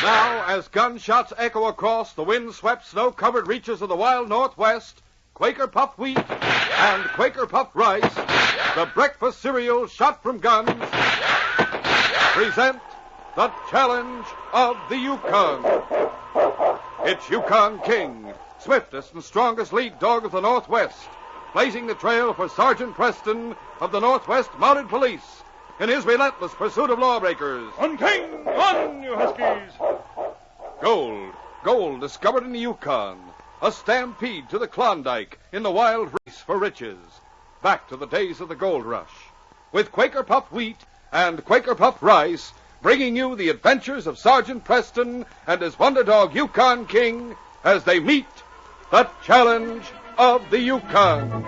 Now, as gunshots echo across the wind-swept, snow-covered reaches of the wild Northwest, Quaker Puffed Wheat and Quaker Puffed Rice, the breakfast cereal shot from guns, present the challenge of the Yukon. It's Yukon King, swiftest and strongest lead dog of the Northwest, blazing the trail for Sergeant Preston of the Northwest Mounted Police in his relentless pursuit of lawbreakers. On, King! On, you huskies! Gold discovered in the Yukon. A stampede to the Klondike in the wild race for riches. Back to the days of the gold rush. With Quaker Puffed Wheat and Quaker Puffed Rice, bringing you the adventures of Sergeant Preston and his wonder dog Yukon King as they meet the challenge of the Yukon.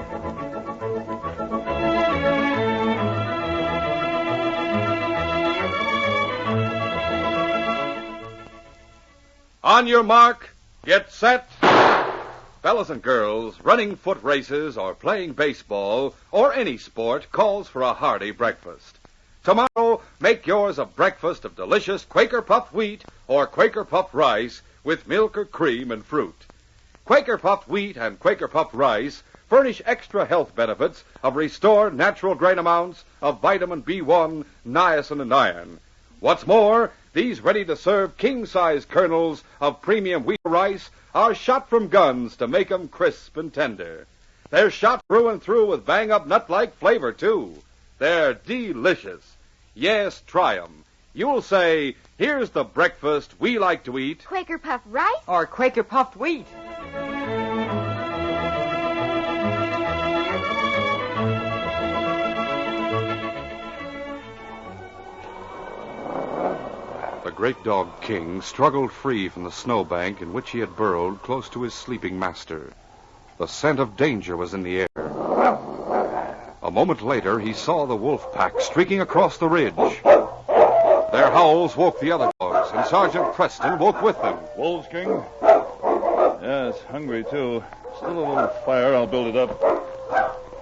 On your mark, get set. Fellas and girls, running foot races or playing baseball or any sport calls for a hearty breakfast. Tomorrow, make yours a breakfast of delicious Quaker Puffed Wheat or Quaker Puffed Rice with milk or cream and fruit. Quaker Puffed Wheat and Quaker Puffed Rice furnish extra health benefits of restored natural grain amounts of vitamin B1, niacin, and iron. What's more, these ready-to-serve king-size kernels of premium wheat rice are shot from guns to make 'em crisp and tender. They're shot through and through with bang-up nut-like flavor, too. They're delicious. Yes, try 'em. You'll say, here's the breakfast we like to eat. Quaker Puffed Rice? Or Quaker Puffed Wheat. The great dog King struggled free from the snowbank in which he had burrowed close to his sleeping master. The scent of danger was in the air. A moment later, he saw the wolf pack streaking across the ridge. Their howls woke the other dogs, and Sergeant Preston woke with them. Wolves, King? Yes, hungry, too. Still a little fire. I'll build it up.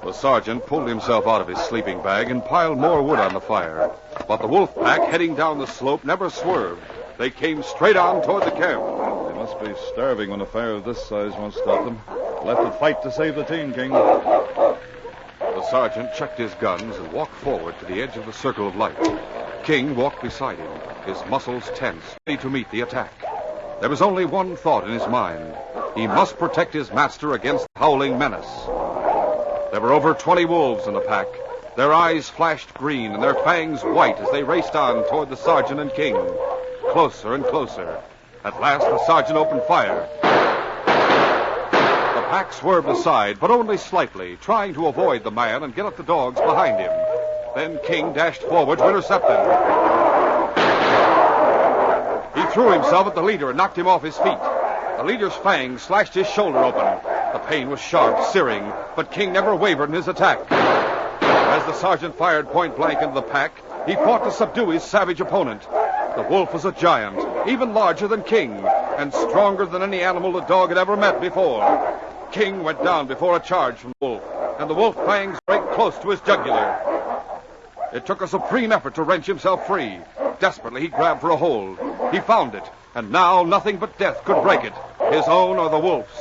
The sergeant pulled himself out of his sleeping bag and piled more wood on the fire. But the wolf pack, heading down the slope, never swerved. They came straight on toward the camp. They must be starving when a fire of this size won't stop them. We'll have to fight to save the team, King. The sergeant checked his guns and walked forward to the edge of the circle of light. King walked beside him, his muscles tense, ready to meet the attack. There was only one thought in his mind. He must protect his master against the howling menace. There were over 20 wolves in the pack. Their eyes flashed green and their fangs white as they raced on toward the sergeant and King. Closer and closer. At last, the sergeant opened fire. The pack swerved aside, but only slightly, trying to avoid the man and get at the dogs behind him. Then King dashed forward to intercept them. He threw himself at the leader and knocked him off his feet. The leader's fangs slashed his shoulder open. The pain was sharp, searing, but King never wavered in his attack. As the sergeant fired point blank into the pack, he fought to subdue his savage opponent. The wolf was a giant, even larger than King, and stronger than any animal the dog had ever met before. King went down before a charge from the wolf, and the wolf fangs raked close to his jugular. It took a supreme effort to wrench himself free. Desperately, he grabbed for a hold. He found it, and now nothing but death could break it, his own or the wolf's.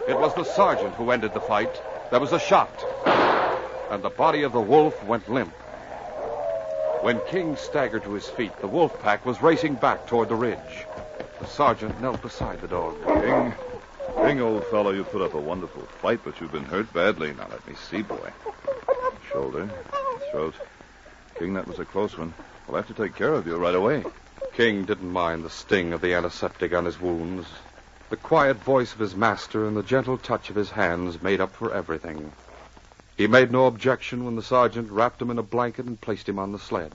It was the sergeant who ended the fight. There was a shot, and the body of the wolf went limp. When King staggered to his feet, the wolf pack was racing back toward the ridge. The sergeant knelt beside the dog. King, old fellow, you put up a wonderful fight, but you've been hurt badly. Now, let me see, boy. Shoulder, throat. King, that was a close one. We'll have to take care of you right away. King didn't mind the sting of the antiseptic on his wounds. The quiet voice of his master and the gentle touch of his hands made up for everything. He made no objection when the sergeant wrapped him in a blanket and placed him on the sled.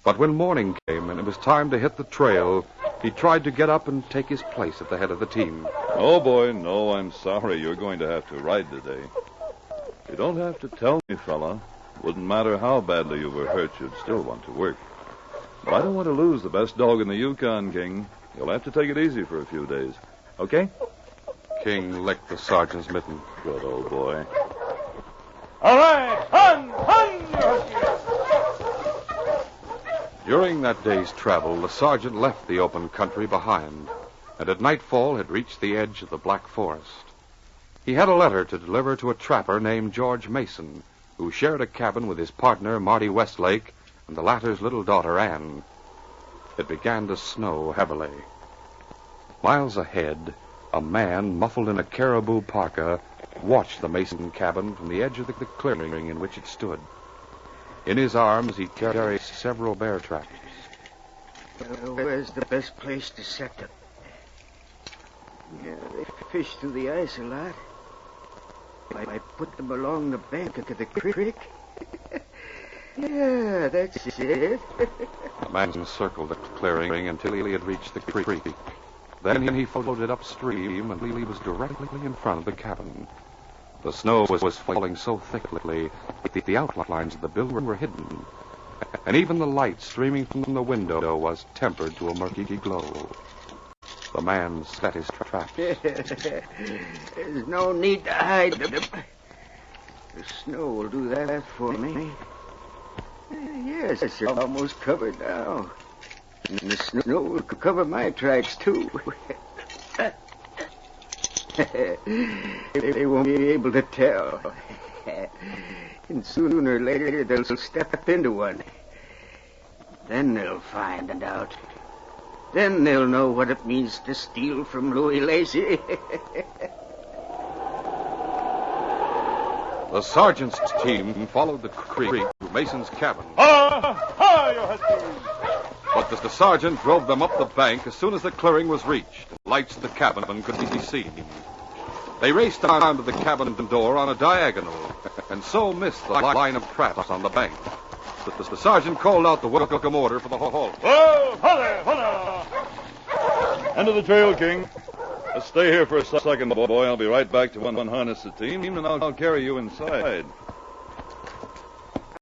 But when morning came and it was time to hit the trail, he tried to get up and take his place at the head of the team. Oh, boy, no, I'm sorry. You're going to have to ride today. You don't have to tell me, fella. Wouldn't matter how badly you were hurt, you'd still want to work. But I don't want to lose the best dog in the Yukon, King. You'll have to take it easy for a few days. Okay? King licked the sergeant's mitten. Good old boy. All right, hun! During that day's travel, the sergeant left the open country behind, and at nightfall had reached the edge of the Black Forest. He had a letter to deliver to a trapper named George Mason, who shared a cabin with his partner, Marty Westlake, and the latter's little daughter, Anne. It began to snow heavily. Miles ahead, a man, muffled in a caribou parka, watched the Mason cabin from the edge of the clearing in which it stood. In his arms, he carried several bear traps. Where's the best place to set them? Yeah, they fish through the ice a lot. I put them along the bank of the creek. Yeah, that's it. The man circled the clearing until he had reached the creek. Then he floated upstream until he was directly in front of the cabin. The snow was falling so thickly that the outlines of the building were hidden, and even the light streaming from the window was tempered to a murky glow. The man set his trap. There's no need to hide them. The snow will do that for me. Yes, they're almost covered now. And the snow will cover my tracks, too. They won't be able to tell. And sooner or later, they'll step into one. Then they'll find out. Then they'll know what it means to steal from Louis Lacey. The sergeant's team followed the creek to Mason's cabin. But the sergeant drove them up the bank as soon as the clearing was reached. The lights of the cabin could be seen. They raced down to the cabin door on a diagonal, and so missed the line of traps on the bank. The sergeant called out the welcome order for the halt. Whoa! Holla! End of the trail, King. Let's stay here for a second, boy. I'll be right back to unharness the team, and I'll carry you inside.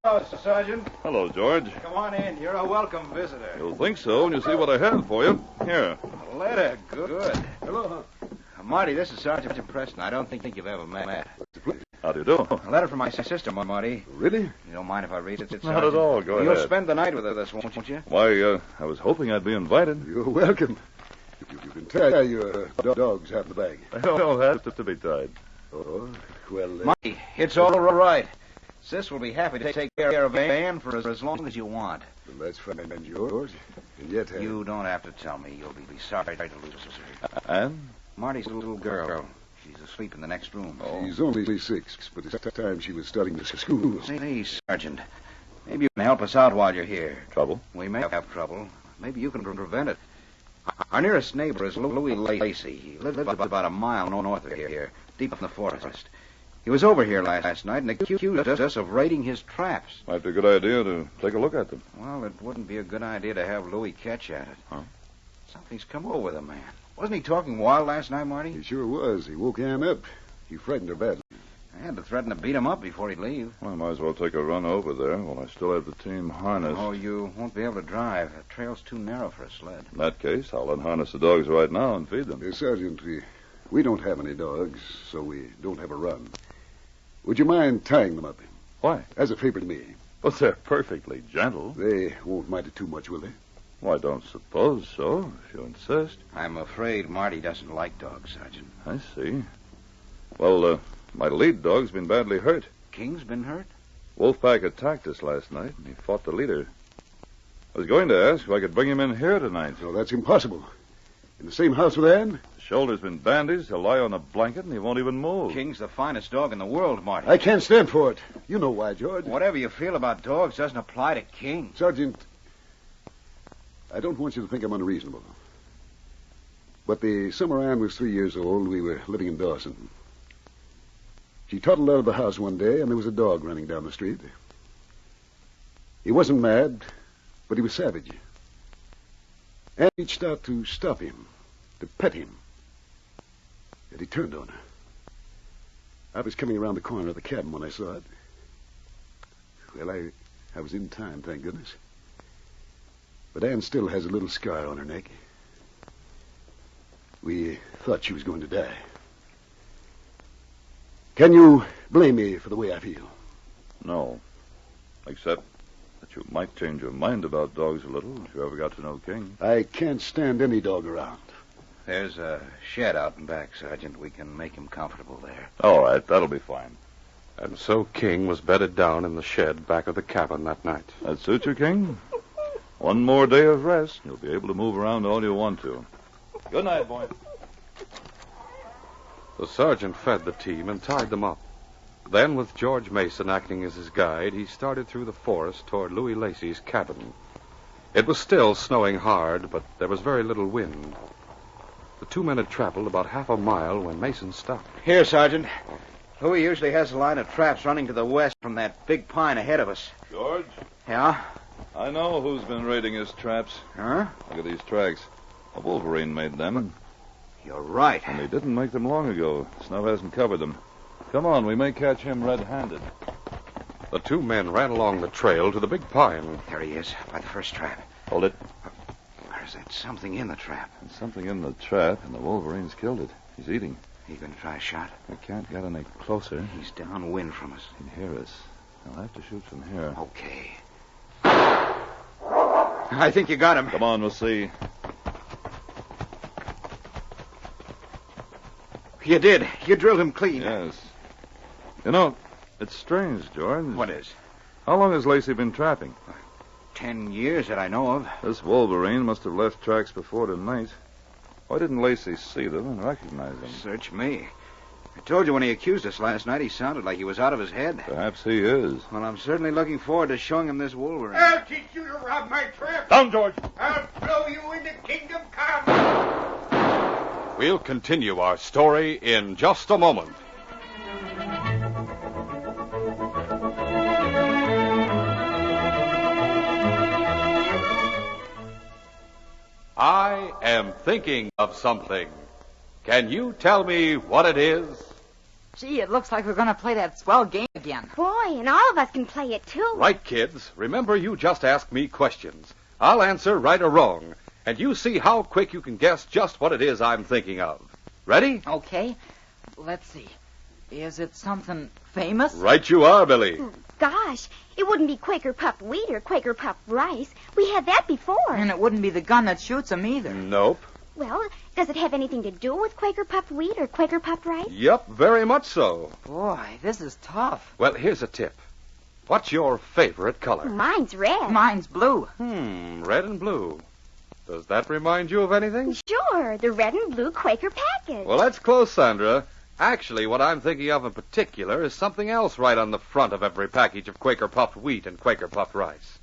Hello, Sergeant. Hello, George. Come on in. You're a welcome visitor. You'll think so when you see what I have for you. Here. A letter. Good. Hello. Marty, this is Sergeant Preston. I don't think you've ever met. How do you do? A letter from my sister, Marty. Really? You don't mind if I read it, Sergeant? Not at all. Go ahead. You'll spend the night with us, won't you? Why, I was hoping I'd be invited. You're welcome. You can tie your dogs out in the bag. I don't have to be tied. Oh, well... Marty, it's all right. Sis will be happy to take care of Anne for as long as you want. Well, that's fine, George. And yet... You don't have to tell me. You'll be sorry to lose her. Anne? Marty's a little girl. She's asleep in the next room. She's only 6, but it's time she was starting to school. Hey, Sergeant. Maybe you can help us out while you're here. Trouble? We may have trouble. Maybe you can prevent it. Our nearest neighbor is Louis Lacey. He lives about a mile north of here, deep in the forest. He was over here last night and accused us of raiding his traps. Might be a good idea to take a look at them. Well, it wouldn't be a good idea to have Louis catch at it. Huh? Something's come over the man. Wasn't he talking wild last night, Marty? He sure was. He woke Ann up. He frightened her badly. I had to threaten to beat him up before he'd leave. Well, I might as well take a run over there while I still have the team harnessed. Oh, you won't be able to drive. The trail's too narrow for a sled. In that case, I'll unharness the dogs right now and feed them. Sergeant, we don't have any dogs, so we don't have a run. Would you mind tying them up? Why? As a favor to me. But they're perfectly gentle. They won't mind it too much, will they? Well, I don't suppose so, if you insist. I'm afraid Marty doesn't like dogs, Sergeant. I see. Well, my lead dog's been badly hurt. King's been hurt? Wolfpack attacked us last night, and he fought the leader. I was going to ask if I could bring him in here tonight. No, that's impossible. In the same house with Ann? His shoulder's been bandaged, he'll lie on a blanket, and he won't even move. King's the finest dog in the world, Marty. I can't stand for it. You know why, George. Whatever you feel about dogs doesn't apply to King. Sergeant, I don't want you to think I'm unreasonable. But the summer Ann was 3 years old, we were living in Dawson. She toddled out of the house one day, and there was a dog running down the street. He wasn't mad, but he was savage. Ann reached out to stop him, to pet him. And he turned on her. I was coming around the corner of the cabin when I saw it. Well, I was in time, thank goodness. But Ann still has a little scar on her neck. We thought she was going to die. Can you blame me for the way I feel? No. Except But you might change your mind about dogs a little if you ever got to know King. I can't stand any dog around. There's a shed out in back, Sergeant. We can make him comfortable there. All right, that'll be fine. And so King was bedded down in the shed back of the cabin that night. That suit you, King? One more day of rest, and you'll be able to move around all you want to. Good night, boy. The sergeant fed the team and tied them up. Then, with George Mason acting as his guide, he started through the forest toward Louis Lacey's cabin. It was still snowing hard, but there was very little wind. The two men had traveled about half a mile when Mason stopped. Here, Sergeant. Louis usually has a line of traps running to the west from that big pine ahead of us. George? Yeah? I know who's been raiding his traps. Huh? Look at these tracks. A wolverine made them. You're right. And he didn't make them long ago. Snow hasn't covered them. Come on, we may catch him red-handed. The two men ran along the trail to the big pine. There he is, by the first trap. Hold it. There's that something in the trap. There's something in the trap, and the wolverine's killed it. He's eating. You gonna try a shot? I can't get any closer. He's downwind from us. He can hear us. I'll have to shoot from here. Okay. I think you got him. Come on, we'll see. You did. You drilled him clean. Yes. You know, it's strange, George. What is? How long has Lacey been trapping? 10 years that I know of. This wolverine must have left tracks before tonight. Why didn't Lacey see them and recognize them? Search me. I told you when he accused us last night, he sounded like he was out of his head. Perhaps he is. Well, I'm certainly looking forward to showing him this wolverine. I'll teach you to rob my trap. Down, George! I'll blow you into kingdom come. We'll continue our story in just a moment. I am thinking of something. Can you tell me what it is? Gee, it looks like we're going to play that swell game again. Boy, and all of us can play it, too. Right, kids. Remember, you just ask me questions. I'll answer right or wrong, and you see how quick you can guess just what it is I'm thinking of. Ready? Okay. Let's see. Is it something famous? Right you are, Billy. Gosh, it wouldn't be Quaker puffed wheat or Quaker puffed rice. We had that before. And it wouldn't be the gun that shoots them either. Nope. Well, does it have anything to do with Quaker puffed wheat or Quaker puffed rice? Yep, very much so. Boy, this is tough. Well, here's a tip. What's your favorite color? Mine's red. Mine's blue. Red and blue. Does that remind you of anything? Sure, the red and blue Quaker package. Well, that's close, Sandra. Actually, what I'm thinking of in particular is something else right on the front of every package of Quaker puffed wheat and Quaker puffed rice.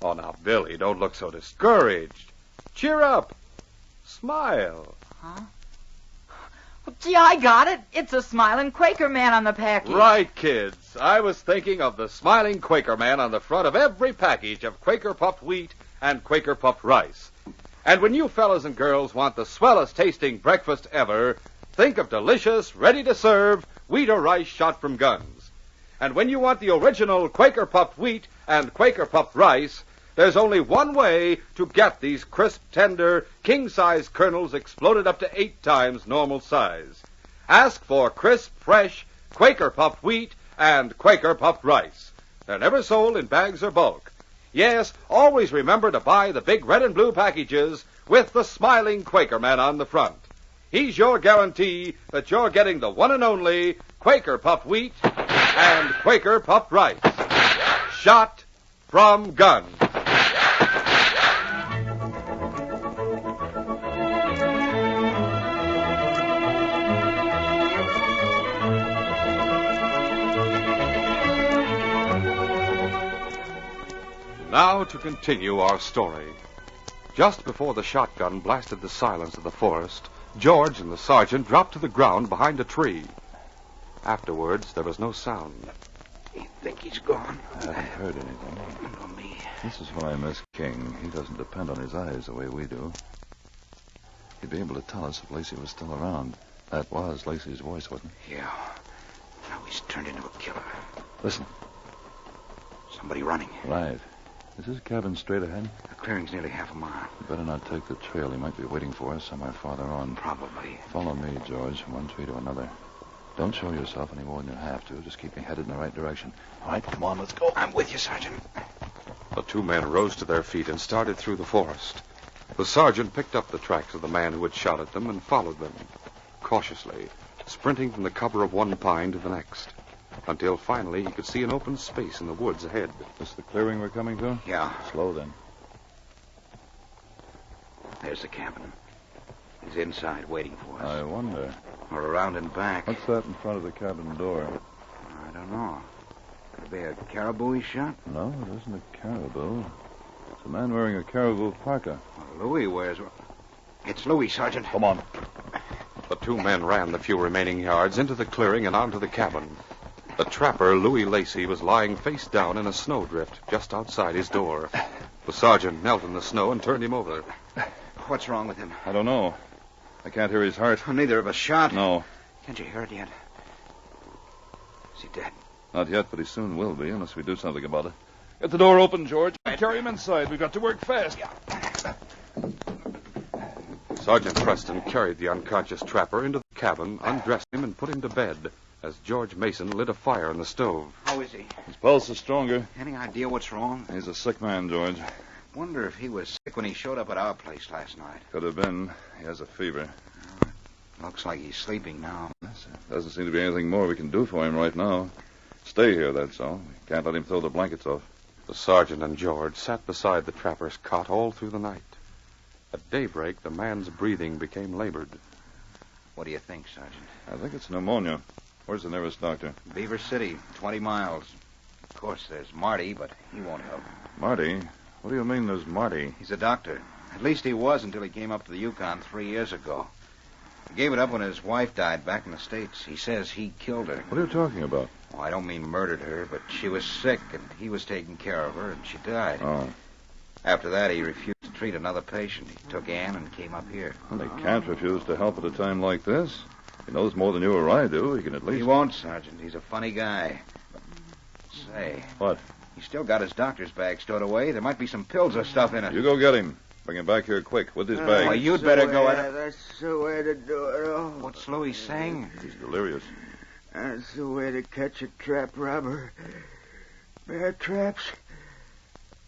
Oh, now, Billy, don't look so discouraged. Cheer up. Smile. Huh? Well, gee, I got it. It's a smiling Quaker man on the package. Right, kids. I was thinking of the smiling Quaker man on the front of every package of Quaker puffed wheat and Quaker puffed rice. And when you fellas and girls want the swellest tasting breakfast ever, think of delicious, ready-to-serve wheat or rice shot from guns. And when you want the original Quaker puffed wheat and Quaker puffed rice, there's only one way to get these crisp, tender, king-size kernels exploded up to 8 times normal size. Ask for crisp, fresh Quaker puffed wheat and Quaker puffed rice. They're never sold in bags or bulk. Yes, always remember to buy the big red and blue packages with the smiling Quaker man on the front. He's your guarantee that you're getting the one and only Quaker puffed wheat and Quaker puffed rice. Shot from guns. Now to continue our story. Just before the shotgun blasted the silence of the forest, George and the sergeant dropped to the ground behind a tree. Afterwards, there was no sound. You think he's gone? I haven't heard anything. No, me. This is why I miss King. He doesn't depend on his eyes the way we do. He'd be able to tell us if Lacey was still around. That was Lacey's voice, wasn't it? Yeah. Now he's turned into a killer. Listen. Somebody running. Right. Is his cabin straight ahead? The clearing's nearly half a mile. We better not take the trail. He might be waiting for us somewhere farther on. Probably. Follow me, George, from one tree to another. Don't show yourself any more than you have to. Just keep me headed in the right direction. All right, come on, let's go. I'm with you, Sergeant. The two men rose to their feet and started through the forest. The sergeant picked up the tracks of the man who had shot at them and followed them, cautiously, sprinting from the cover of one pine to the next, until finally he could see an open space in the woods ahead. This the clearing we're coming to? Yeah. Slow, then. There's the cabin. He's inside waiting for us. I wonder. Or around and back. What's that in front of the cabin door? I don't know. Could it be a caribou he shot? No, it isn't a caribou. It's a man wearing a caribou parka. Well, Louis wears... It's Louis, Sergeant. Come on. The two men ran the few remaining yards into the clearing and onto the cabin. The trapper, Louis Lacey, was lying face down in a snowdrift just outside his door. The sergeant knelt in the snow and turned him over. What's wrong with him? I don't know. I can't hear his heart. Neither of us shot. No. Can't you hear it yet? Is he dead? Not yet, but he soon will be, unless we do something about it. Get the door open, George. Carry him inside. We've got to work fast. Sergeant Preston carried the unconscious trapper into the cabin, undressed him, and put him to bed as George Mason lit a fire in the stove. How is he? His pulse is stronger. Any idea what's wrong? He's a sick man, George. Wonder if he was sick when he showed up at our place last night. Could have been. He has a fever. Looks like he's sleeping now. Doesn't seem to be anything more we can do for him right now. Stay here, that's all. We can't let him throw the blankets off. The sergeant and George sat beside the trapper's cot all through the night. At daybreak, the man's breathing became labored. What do you think, Sergeant? I think it's pneumonia. Where's the nearest doctor? Beaver City, 20 miles. Of course, there's Marty, but he won't help. Marty? What do you mean there's Marty? He's a doctor. At least he was until he came up to the Yukon 3 years ago. He gave it up when his wife died back in the States. He says he killed her. What are you talking about? Oh, I don't mean murdered her, but she was sick, and he was taking care of her, and she died. Oh. After that, he refused to treat another patient. He took Ann and came up here. Well, he can't refuse to help at a time like this. He knows more than you or I do. He can at least... He won't, Sergeant. He's a funny guy. Say. What? He's still got his doctor's bag stowed away. There might be some pills or stuff in it. You go get him. Bring him back here quick with his bag. Well, you'd better go at it. That's the way to do it. Oh. What's Louis saying? He's delirious. That's the way to catch a trap robber. Bear traps.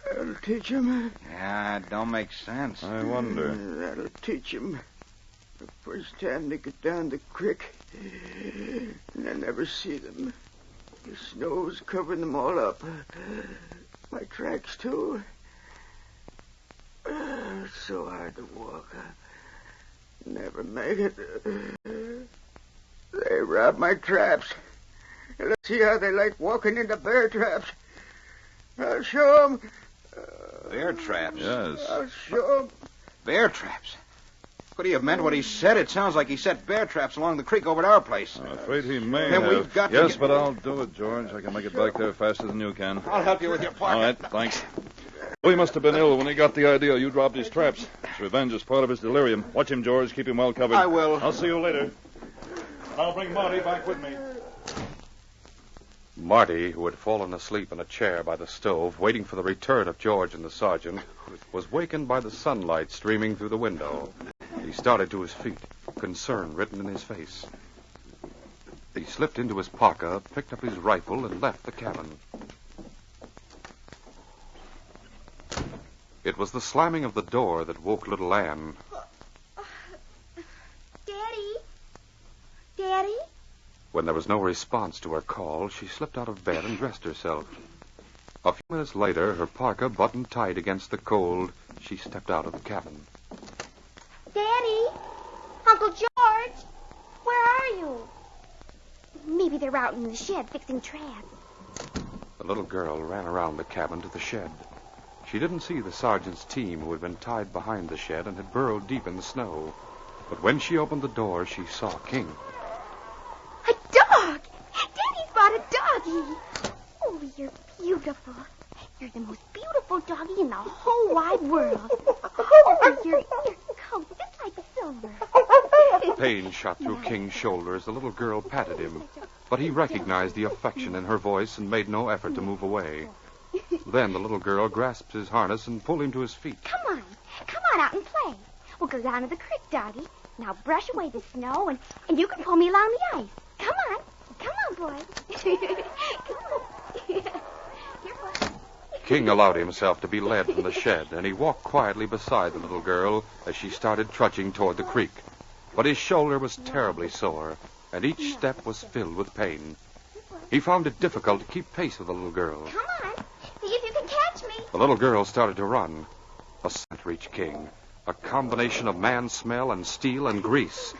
That'll teach him. Yeah, it don't make sense. I wonder. That'll teach him. The first time they get down the creek, and I never see them. The snow's covering them all up. My tracks, too. It's so hard to walk. Never make it. They rob my traps. Let's see how they like walking into bear traps. I'll show them. Bear traps? Yes. I'll show them. Bear traps? Could he have meant what he said? It sounds like he set bear traps along the creek over at our place. I'm afraid he may Then have. we've got to Yes, get- but I'll do it, George. I can make it back there faster than you can. I'll help you with your pocket. All right, thanks. He must have been ill when he got the idea you dropped his traps. His revenge is part of his delirium. Watch him, George. Keep him well covered. I will. I'll see you later. I'll bring Marty back with me. Marty, who had fallen asleep in a chair by the stove, waiting for the return of George and the sergeant, was wakened by the sunlight streaming through the window. He started to his feet, concern written in his face. He slipped into his parka, picked up his rifle, and left the cabin. It was the slamming of the door that woke little Ann. Daddy? Daddy? When there was no response to her call, she slipped out of bed and dressed herself. A few minutes later, her parka buttoned tight against the cold, she stepped out of the cabin. Daddy? Uncle George? Where are you? Maybe they're out in the shed fixing traps. The little girl ran around the cabin to the shed. She didn't see the sergeant's team, who had been tied behind the shed and had burrowed deep in the snow. But when she opened the door, she saw King. A dog! Daddy's brought a doggie. Oh, you're beautiful. You're the most beautiful doggie in the whole wide world. Oh, your coat fits like silver. Pain shot through King's shoulder as the little girl patted him, but he recognized the affection in her voice and made no effort to move away. Then the little girl grasped his harness and pulled him to his feet. Come on out and play. We'll go down to the creek, doggie. Now brush away the snow, and you can pull me along the ice. Come on, boy. Come on. Here, boy. King allowed himself to be led from the shed, and he walked quietly beside the little girl as she started trudging toward the creek. But his shoulder was terribly sore, and each step was filled with pain. He found it difficult to keep pace with the little girl. Come on. See if you can catch me. The little girl started to run. A scent reached King, a combination of man smell and steel and grease.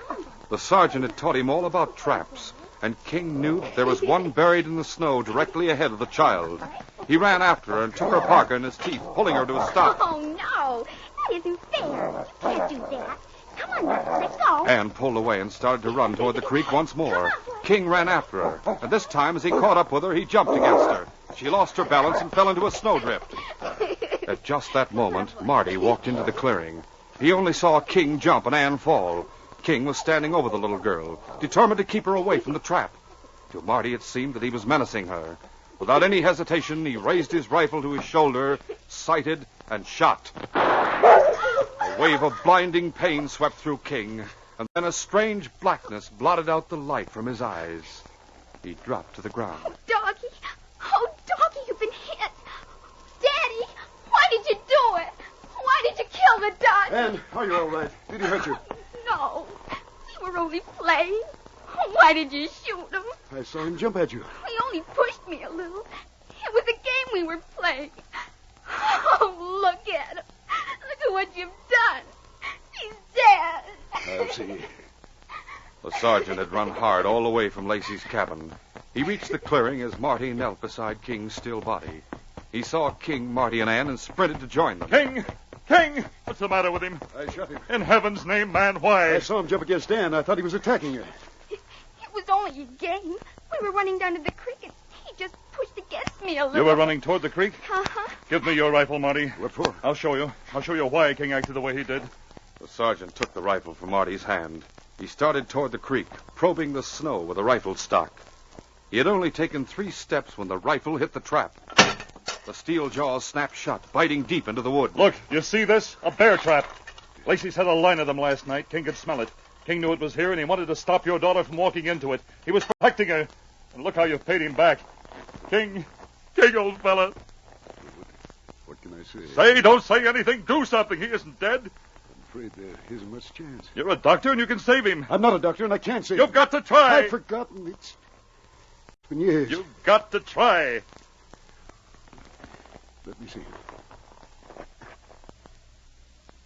The sergeant had taught him all about traps, and King knew that there was one buried in the snow directly ahead of the child. He ran after her and took her parka in his teeth, pulling her to a stop. Oh, no. That isn't fair. You can't do that. Come on, let's go. Anne pulled away and started to run toward the creek once more. King ran after her, and this time, as he caught up with her, he jumped against her. She lost her balance and fell into a snowdrift. At just that moment, Marty walked into the clearing. He only saw King jump and Anne fall. King was standing over the little girl, determined to keep her away from the trap. To Marty, it seemed that he was menacing her. Without any hesitation, he raised his rifle to his shoulder, sighted, and shot. A wave of blinding pain swept through King, and then a strange blackness blotted out the light from his eyes. He dropped to the ground. Oh, Doggy. Oh, Doggy, you've been hit. Daddy, why did you do it? Why did you kill the dog? Anne, are you all right? Did he hurt you? No, we were only playing. Why did you shoot him? I saw him jump at you. He only pushed me a little. It was a game we were playing. Oh, look at him. Look at what you've done. He's dead. I'll see. The sergeant had run hard all the way from Lacey's cabin. He reached the clearing as Marty knelt beside King's still body. He saw King, Marty, and Ann and sprinted to join them. King! King! What's the matter with him? I shot him. In heaven's name, man, why? I saw him jump against Ann. I thought he was attacking her. It was only a game. We were running down to the creek, and he just pushed against me a little. You were running toward the creek? Uh-huh. Give me your rifle, Marty. What for? I'll show you. I'll show you why King acted the way he did. The sergeant took the rifle from Marty's hand. He started toward the creek, probing the snow with a rifle stock. He had only taken 3 steps when the rifle hit the trap. The steel jaws snapped shut, biting deep into the wood. Look, you see this? A bear trap. Lacey had a line of them last night. King could smell it. King knew it was here, and he wanted to stop your daughter from walking into it. He was protecting her. And look how you've paid him back. King, old fella. What can I say? Say, don't say anything. Do something. He isn't dead. I'm afraid there isn't much chance. You're a doctor, and you can save him. I'm not a doctor, and I can't save You've him. got to try. I've forgotten. It's been years. You've got to try. Let me see.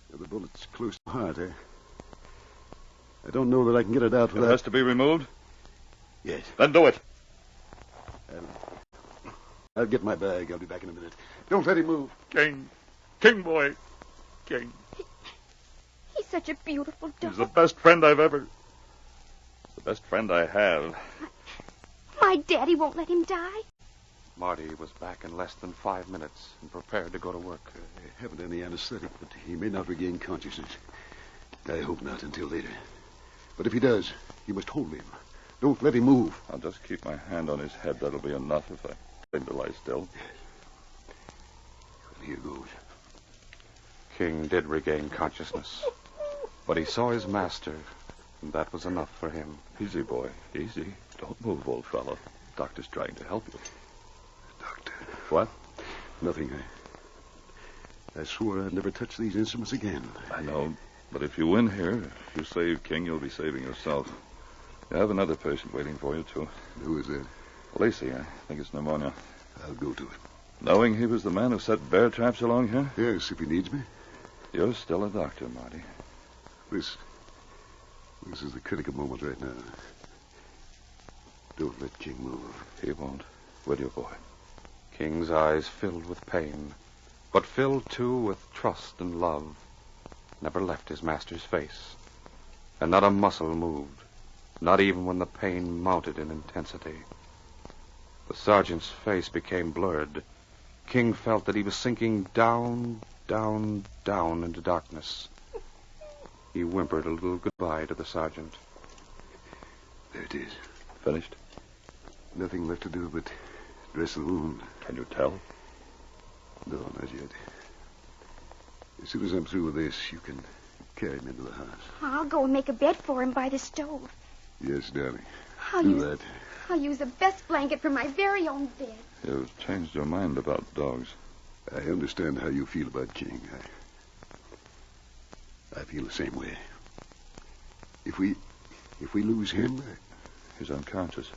The bullet's close to the heart, eh? I don't know that I can get it out It without... has to be removed? Yes. Then do it. I'll get my bag. I'll be back in a minute. Don't let him move. King. King, boy. King. He's such a beautiful dog. He's the best friend I've ever... The best friend I have. My daddy won't let him die. Marty was back in less than 5 minutes and prepared to go to work. I haven't any anesthetic, but he may not regain consciousness. I hope not until later. But if he does, you must hold him. Don't let him move. I'll just keep my hand on his head. That'll be enough if I tell him to lie still. Here goes. King did regain consciousness, but he saw his master, and that was enough for him. Easy, boy. Easy. Don't move, old fellow. The doctor's trying to help you. Doctor. What? Nothing. I swore I'd never touch these instruments again. I know. But if you win here, if you save King, you'll be saving yourself. You have another patient waiting for you, too. Who is that? Lacey, I think it's pneumonia. I'll go to it. Knowing he was the man who set bear traps along here? Yes, if he needs me. You're still a doctor, Marty. This is the critical moment right now. Don't let King move. He won't. Will you, boy? King's eyes filled with pain, but filled, too, with trust and love, never left his master's face. And not a muscle moved, not even when the pain mounted in intensity. The sergeant's face became blurred. King felt that he was sinking down, down, down into darkness. He whimpered a little goodbye to the sergeant. There it is. Finished? Nothing left to do but dress the wound. Can you tell? No, not yet. As soon as I'm through with this, you can carry him into the house. I'll go and make a bed for him by the stove. Yes, darling. I'll Do use, that. I'll use the best blanket for my very own bed. You've changed your mind about dogs. I understand how you feel about King. I feel the same way. If we lose him... He's unconscious.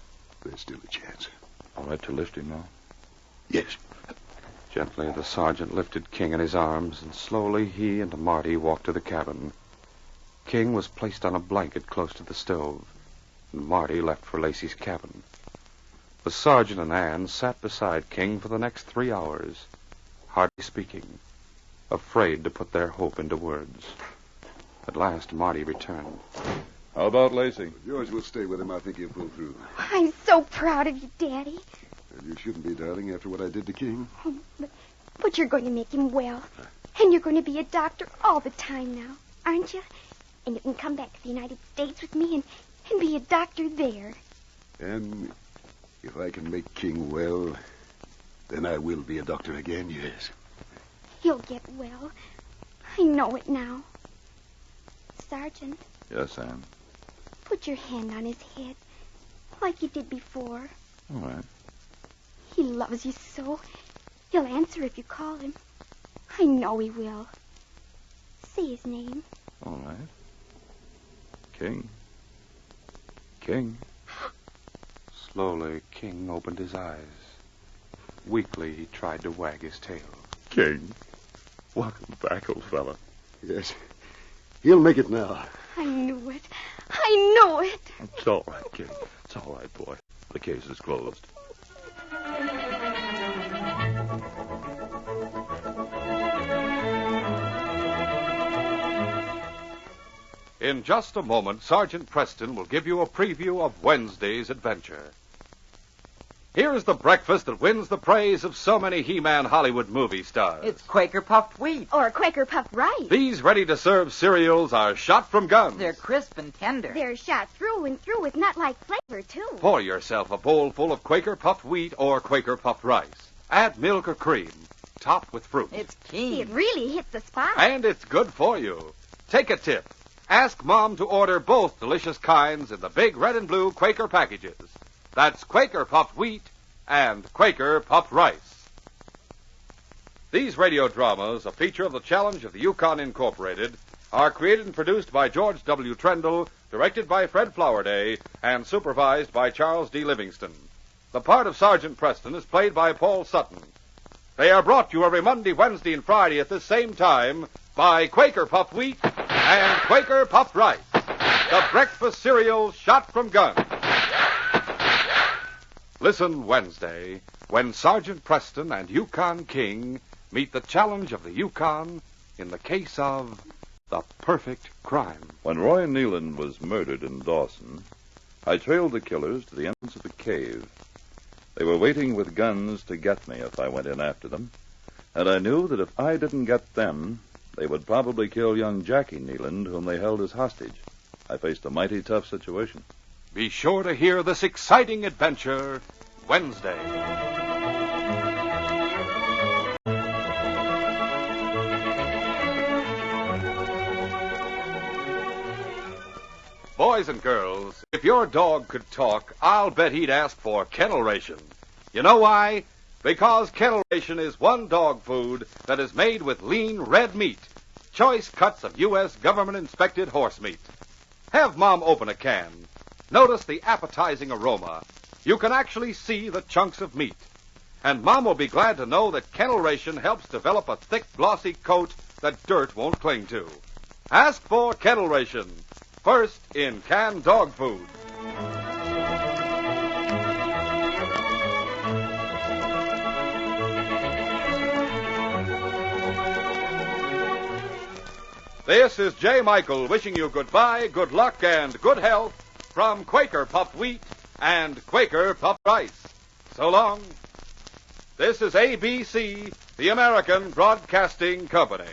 There's still a chance. All right to lift him now? Yes. Gently, the sergeant lifted King in his arms, and slowly he and Marty walked to the cabin. King was placed on a blanket close to the stove, and Marty left for Lacey's cabin. The sergeant and Ann sat beside King for the next 3 hours, hardly speaking, afraid to put their hope into words. At last, Marty returned. How about Lacey? George will stay with him. I think he'll pull through. I'm so proud of you, Daddy. Well, you shouldn't be, darling, after what I did to King. Oh, but you're going to make him well. And you're going to be a doctor all the time now, aren't you? And you can come back to the United States with me and be a doctor there. And if I can make King well, then I will be a doctor again, yes. He'll get well. I know it now. Sergeant, Yes, Ann. put your hand on his head, like you did before. All right. He loves you so. He'll answer if you call him. I know he will. Say his name. All right. King. King. Slowly, King opened his eyes. Weakly, he tried to wag his tail. King. Welcome back, old fella. Yes. He'll make it now. I knew it. I knew it. It's all right, King. It's all right, boy. The case is closed. In just a moment, Sergeant Preston will give you a preview of Wednesday's adventure. Here's the breakfast that wins the praise of so many He-Man Hollywood movie stars. It's Quaker puffed wheat. Or Quaker puffed rice. These ready-to-serve cereals are shot from guns. They're crisp and tender. They're shot through and through with nut-like flavor, too. Pour yourself a bowl full of Quaker puffed wheat or Quaker puffed rice. Add milk or cream. Top with fruit. It's keen. It really hits the spot. And it's good for you. Take a tip. Ask Mom to order both delicious kinds in the big red and blue Quaker packages. That's Quaker puffed wheat and Quaker puffed rice. These radio dramas, a feature of the Challenge of the Yukon Incorporated, are created and produced by George W. Trendle, directed by Fred Flowerday, and supervised by Charles D. Livingston. The part of Sergeant Preston is played by Paul Sutton. They are brought to you every Monday, Wednesday, and Friday at this same time by Quaker puffed wheat and Quaker puffed rice, the breakfast cereal shot from guns. Listen Wednesday when Sergeant Preston and Yukon King meet the challenge of the Yukon in the case of the perfect crime. When Roy Nealon was murdered in Dawson, I trailed the killers to the entrance of the cave. They were waiting with guns to get me if I went in after them, and I knew that if I didn't get them, they would probably kill young Jackie Nealon, whom they held as hostage. I faced a mighty tough situation. Be sure to hear this exciting adventure Wednesday. Boys and girls, if your dog could talk, I'll bet he'd ask for kennel ration. You know why? Because kennel ration is one dog food that is made with lean red meat, choice cuts of U.S. government-inspected horse meat. Have Mom open a can. Notice the appetizing aroma. You can actually see the chunks of meat. And Mom will be glad to know that kennel ration helps develop a thick, glossy coat that dirt won't cling to. Ask for kennel ration, first in canned dog food. This is J. Michael wishing you goodbye, good luck, and good health from Quaker puffed wheat and Quaker puffed rice. So long. This is ABC, the American Broadcasting Company.